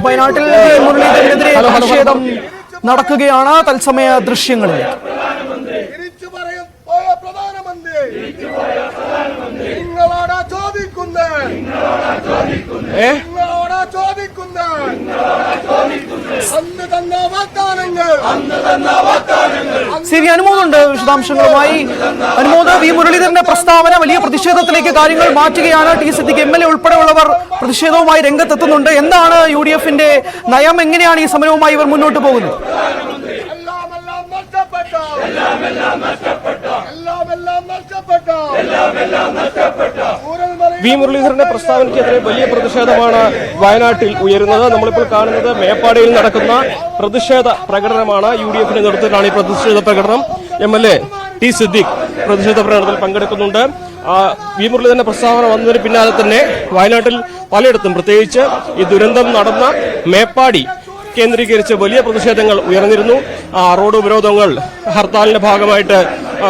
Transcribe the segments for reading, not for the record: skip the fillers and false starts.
വയനാട്ടിൽ മുരളീധരനെതിരെ പ്രതിഷേധം നടക്കുകയാണ്. തത്സമയ ദൃശ്യങ്ങളിൽ ശരി, അനുമോദുണ്ട് വിശദാംശങ്ങളുമായി. അനുമോദ്, വി മുരളീധരന്റെ പ്രസ്താവന വലിയ പ്രതിഷേധത്തിലേക്ക് കാര്യങ്ങൾ മാറ്റുകയാണ്. T Siddique M L A ഉൾപ്പെടെയുള്ളവർ പ്രതിഷേധവുമായി രംഗത്തെത്തുന്നുണ്ട്. എന്താണ് യുഡിഎഫിന്റെ നയം? എങ്ങനെയാണ് ഈ സമരവുമായി ഇവർ മുന്നോട്ട് പോകുന്നത്? വി മുരളീധരന്റെ പ്രസ്താവനയ്ക്കെതിരെ വലിയ പ്രതിഷേധമാണ് വയനാട്ടിൽ ഉയരുന്നത്. നമ്മളിപ്പോൾ കാണുന്നത് മേപ്പാടിയിൽ നടക്കുന്ന പ്രതിഷേധ പ്രകടനമാണ്. യുഡിഎഫിന്റെ നേതൃത്വത്തിലാണ് ഈ പ്രതിഷേധ പ്രകടനം. MLA ടി സിദ്ദിഖ് പ്രതിഷേധ പ്രകടനത്തിൽ പങ്കെടുക്കുന്നുണ്ട്. വി മുരളീധരന്റെ പ്രസ്താവന വന്നതിന് പിന്നാലെ തന്നെ വയനാട്ടിൽ പലയിടത്തും, പ്രത്യേകിച്ച് ഈ ദുരന്തം നടന്ന മേപ്പാടി കേന്ദ്രീകരിച്ച് വലിയ പ്രതിഷേധങ്ങൾ ഉയർന്നിരുന്നു. റോഡ് ഉപരോധങ്ങൾ ഹർത്താലിന്റെ ഭാഗമായിട്ട്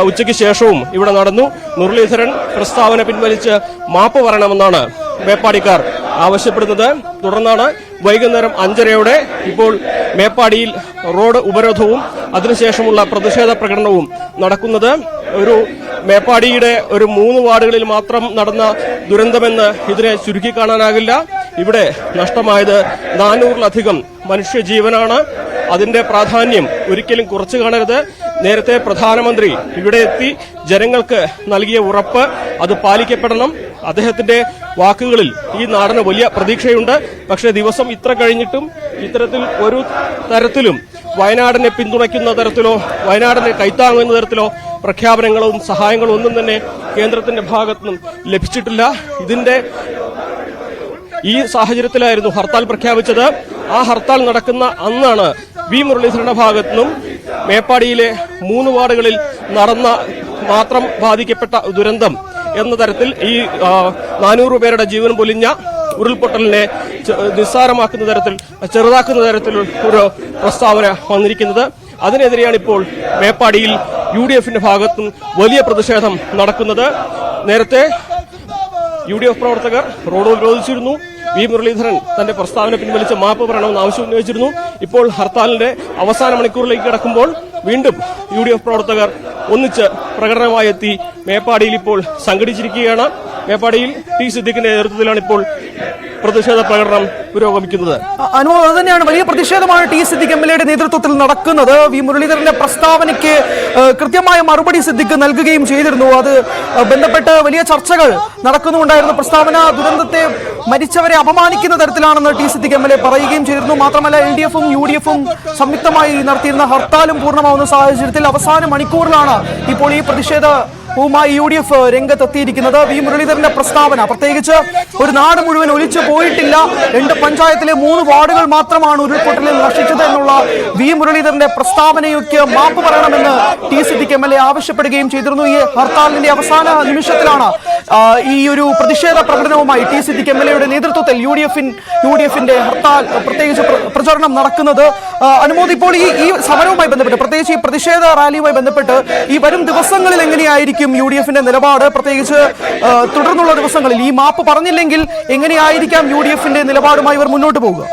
ഉച്ചയ്ക്ക് ശേഷവും ഇവിടെ നടന്നു. മുരളീധരൻ പ്രസ്താവന പിൻവലിച്ച് മാപ്പ് പറയണമെന്നാണ് മേപ്പാടിക്കാർ ആവശ്യപ്പെടുന്നത്. തുടർന്നാണ് വൈകുന്നേരം 5:30 ഇപ്പോൾ മേപ്പാടിയിൽ റോഡ് ഉപരോധവും അതിനുശേഷമുള്ള പ്രതിഷേധ പ്രകടനവും നടക്കുന്നത്. മേപ്പാടിയുടെ 3 വാർഡുകളിൽ മാത്രം നടന്ന ദുരന്തമെന്ന് ഇതിനെ ചുരുക്കി കാണാനാകില്ല. ഇവിടെ നഷ്ടമായത് 400-ലധികം മനുഷ്യജീവനാണ്. അതിന്റെ പ്രാധാന്യം ഒരിക്കലും കുറച്ചു കാണരുത്. നേരത്തെ പ്രധാനമന്ത്രി ഇവിടെ എത്തി ജനങ്ങൾക്ക് നൽകിയ ഉറപ്പ് അത് പാലിക്കപ്പെടണം. അദ്ദേഹത്തിന്റെ വാക്കുകളിൽ ഈ നാടിന് വലിയ പ്രതീക്ഷയുണ്ട്. പക്ഷേ ദിവസം ഇത്ര കഴിഞ്ഞിട്ടും ഇത്തരത്തിൽ ഒരു തരത്തിലും വയനാടിനെ പിന്തുണയ്ക്കുന്ന തരത്തിലോ വയനാടിനെ കൈത്താങ്ങുന്ന തരത്തിലോ പ്രഖ്യാപനങ്ങളും സഹായങ്ങളും ഒന്നും തന്നെ കേന്ദ്രത്തിന്റെ ഭാഗത്തുനിന്നും ലഭിച്ചിട്ടില്ല. ഈ സാഹചര്യത്തിലായിരുന്നു ഹർത്താൽ പ്രഖ്യാപിച്ചത്. ആ ഹർത്താൽ നടക്കുന്ന അന്നാണ് വി മുരളീധരന്റെ ഭാഗത്തുനിന്നും മേപ്പാടിയിലെ 3 വാർഡുകളിൽ നടന്ന മാത്രം ബാധിക്കപ്പെട്ട ദുരന്തം എന്ന തരത്തിൽ ഈ 400 പേരുടെ ജീവൻ പൊലിഞ്ഞ ഉരുൾപൊട്ടലിനെ നിസ്സാരമാക്കുന്ന തരത്തിൽ, ചെറുതാക്കുന്ന തരത്തിൽ ഒരു പ്രസ്താവന വന്നിരിക്കുന്നത്. അതിനെതിരെയാണ് ഇപ്പോൾ മേപ്പാടിയിൽ യുഡിഎഫിന്റെ ഭാഗത്തും വലിയ പ്രതിഷേധം നടക്കുന്നത്. നേരത്തെ UDF പ്രവർത്തകർ റോഡ് ഉപരോധിച്ചിരുന്നു. വി മുരളീധരൻ തന്റെ പ്രസ്താവന പിൻവലിച്ച് മാപ്പ് പറയണമെന്ന് ആവശ്യം ഉന്നയിച്ചിരുന്നു. ഇപ്പോൾ ഹർത്താലിന്റെ അവസാന മണിക്കൂറിലേക്ക് കടക്കുമ്പോൾ വീണ്ടും UDF പ്രവർത്തകർ ഒന്നിച്ച് പ്രകടനമായി എത്തി മേപ്പാടിയിൽ ഇപ്പോൾ സംഘടിച്ചിരിക്കുകയാണ്. മേപ്പാടിയിൽ ടി സിദ്ദിഖിന്റെ നേതൃത്വത്തിലാണ് ഇപ്പോൾ പ്രതിഷേധ പ്രകടനം പുരോഗമിക്കുന്നത്. അത് തന്നെയാണ്, വലിയ പ്രതിഷേധമാണ് ടി സിദ്ദിഖ് MLA യുടെ നേതൃത്വത്തിൽ നടക്കുന്നത്. വി മുരളീധരന്റെ പ്രസ്താവനയ്ക്ക് കൃത്യമായ മറുപടി സിദ്ദിഖ് നൽകുകയും ചെയ്തിരുന്നു. അത് ബന്ധപ്പെട്ട് വലിയ ചർച്ചകൾ നടക്കുന്നുണ്ടായിരുന്നു. പ്രസ്താവന ദുരന്തത്തെ, മരിച്ചവരെ അപമാനിക്കുന്ന തരത്തിലാണെന്ന് ടി സിദ്ദിഖ് MLA പറയുകയും ചെയ്തിരുന്നു. മാത്രമല്ല LDF-ഉം UDF-ഉം സംയുക്തമായി നടത്തിയിരുന്ന ഹർത്താലും പൂർണ്ണമാവുന്ന സാഹചര്യത്തിൽ അവസാന മണിക്കൂറിലാണ് ഇപ്പോൾ ഈ പ്രതിഷേധവുമായി UDF രംഗത്തെത്തിയിരിക്കുന്നത്. വി മുരളീധരന്റെ പ്രസ്താവന, പ്രത്യേകിച്ച് ഒരു നാട് മുഴുവൻ ഒലിച്ചു പോയിട്ടില്ല, 2 പഞ്ചായത്തിലെ 3 വാർഡുകൾ മാത്രമാണ് ഉരുൾപൊട്ടലിൽ നശിച്ചത് എന്നുള്ള വി മുരളീധരന്റെ പ്രസ്താവനയ്ക്ക് മാപ്പ് പറയണമെന്ന് ടി സിദ്ദിഖ് MLA ആവശ്യപ്പെടുകയും ചെയ്തിരുന്നു. ഈ ഹർത്താലിന്റെ അവസാന നിമിഷത്തിലാണ് ഈ ഒരു പ്രതിഷേധ പ്രകടനവുമായി ടി സിദ്ദിഖ് MLA നേതൃത്വത്തിൽ യുഡിഎഫിന്റെ ഹർത്താൽ പ്രത്യേകിച്ച് പ്രചരണം നടക്കുന്നത്. അനുമോദ്, ഇപ്പോൾ ഈ സമരവുമായി ബന്ധപ്പെട്ട്, പ്രത്യേകിച്ച് ഈ പ്രതിഷേധ റാലിയുമായി ബന്ധപ്പെട്ട് ഈ വരും ദിവസങ്ങളിൽ എങ്ങനെയായിരിക്കും യുഡിഎഫിന്റെ നിലപാട്? പ്രത്യേകിച്ച് തുടർന്നുള്ള ദിവസങ്ങളിൽ ഈ മാപ്പ് പറഞ്ഞില്ലെങ്കിൽ എങ്ങനെയായിരിക്കാം യുഡിഎഫിന്റെ നിലപാടുമായി ഇവർ മുന്നോട്ട് പോകുക?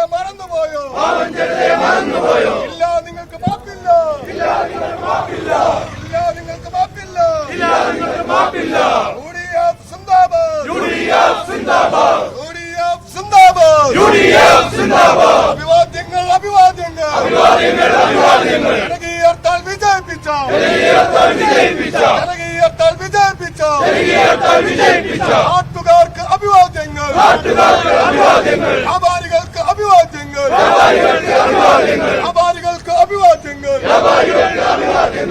നാട്ടുകാർക്ക് അഭിവാദ്യങ്ങൾ, വ്യാപാരികൾക്ക് അഭിവാദ്യങ്ങൾ, വ്യാപാരികൾക്ക് അഭിവാദ്യങ്ങൾ,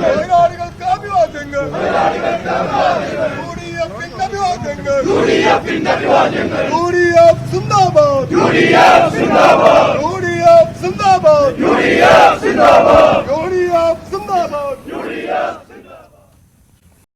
തൊഴിലാളികൾക്ക് അഭിവാദ്യങ്ങൾ, UDF സിന്ദാബാദ്, UDF